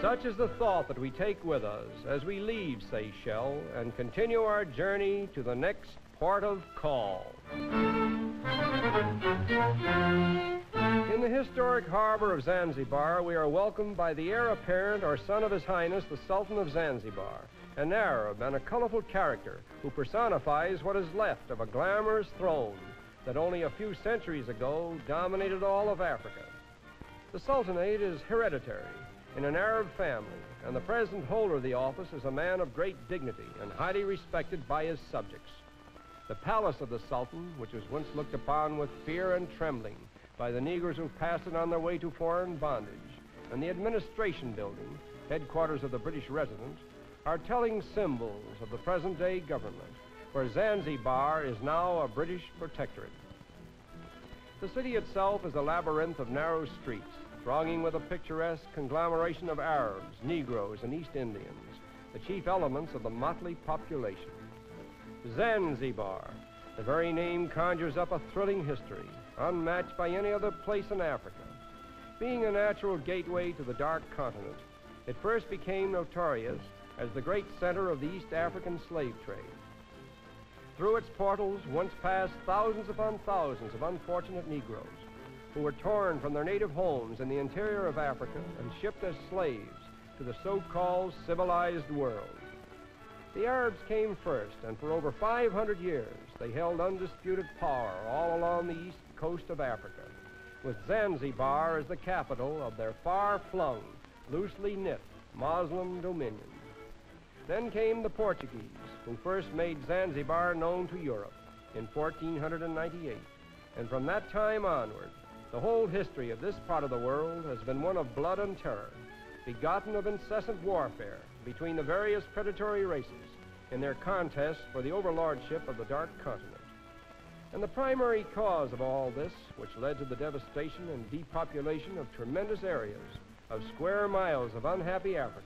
Such is the thought that we take with us as we leave Seychelles and continue our journey to the next port of call. In the historic harbor of Zanzibar, we are welcomed by the heir apparent or son of His Highness the Sultan of Zanzibar, an Arab and a colorful character who personifies what is left of a glamorous throne that only a few centuries ago dominated all of Africa. The Sultanate is hereditary in an Arab family, and the present holder of the office is a man of great dignity and highly respected by his subjects. The palace of the Sultan, which was once looked upon with fear and trembling by the Negroes who passed it on their way to foreign bondage, and the administration building, headquarters of the British resident, are telling symbols of the present-day government, where Zanzibar is now a British protectorate. The city itself is a labyrinth of narrow streets, thronging with a picturesque conglomeration of Arabs, Negroes, and East Indians, the chief elements of the motley population. Zanzibar, the very name conjures up a thrilling history, unmatched by any other place in Africa. Being a natural gateway to the Dark Continent, it first became notorious as the great center of the East African slave trade. Through its portals once passed thousands upon thousands of unfortunate Negroes who were torn from their native homes in the interior of Africa and shipped as slaves to the so-called civilized world. The Arabs came first, and for over 500 years they held undisputed power all along the east coast of Africa, with Zanzibar as the capital of their far-flung, loosely knit Muslim dominion. Then came the Portuguese, who first made Zanzibar known to Europe in 1498, and from that time onward, the whole history of this part of the world has been one of blood and terror, begotten of incessant warfare between the various predatory races in their contest for the overlordship of the Dark Continent. And the primary cause of all this, which led to the devastation and depopulation of tremendous areas of square miles of unhappy Africa,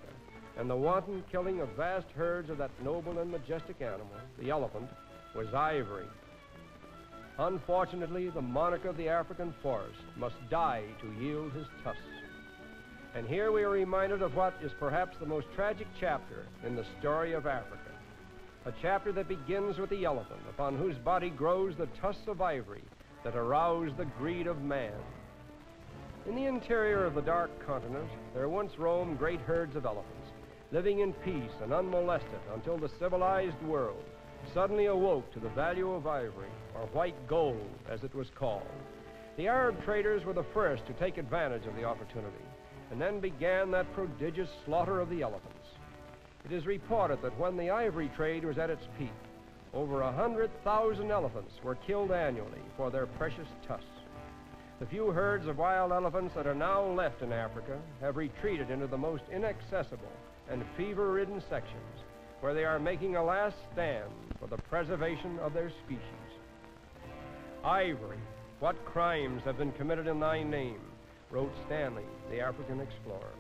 and the wanton killing of vast herds of that noble and majestic animal, the elephant, was ivory. Unfortunately, the monarch of the African forest must die to yield his tusks. And here we are reminded of what is perhaps the most tragic chapter in the story of Africa. A chapter that begins with the elephant, upon whose body grows the tusks of ivory that arouse the greed of man. In the interior of the Dark Continent, there once roamed great herds of elephants, living in peace and unmolested until the civilized world suddenly awoke to the value of ivory, or white gold, as it was called. The Arab traders were the first to take advantage of the opportunity, and then began that prodigious slaughter of the elephants. It is reported that when the ivory trade was at its peak, over 100,000 elephants were killed annually for their precious tusks. The few herds of wild elephants that are now left in Africa have retreated into the most inaccessible and fever-ridden sections, where they are making a last stand for the preservation of their species. Ivory, what crimes have been committed in thy name, wrote Stanley, the African explorer.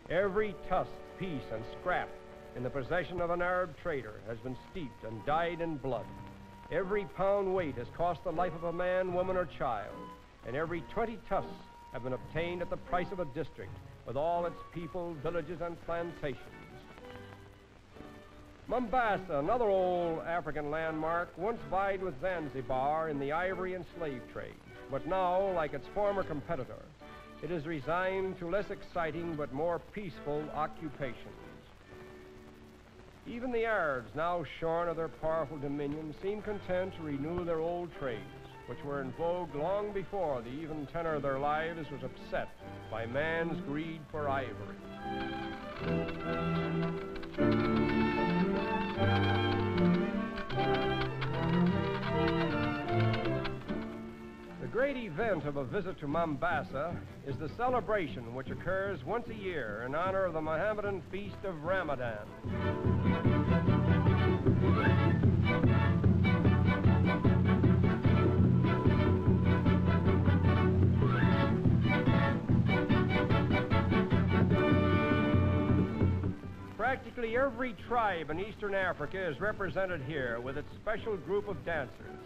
Every tusk, piece, and scrap in the possession of an Arab trader has been steeped and dyed in blood. Every pound weight has cost the life of a man, woman, or child, and every 20 tusks have been obtained at the price of a district with all its people, villages, and plantations. Mombasa, another old African landmark, once vied with Zanzibar in the ivory and slave trade, but now, like its former competitor, it is resigned to less exciting but more peaceful occupations. Even the Arabs, now shorn of their powerful dominion, seem content to renew their old trades, which were in vogue long before the even tenor of their lives was upset by man's greed for ivory. The great event of a visit to Mombasa is the celebration which occurs once a year in honor of the Mohammedan feast of Ramadan. Practically every tribe in Eastern Africa is represented here with its special group of dancers,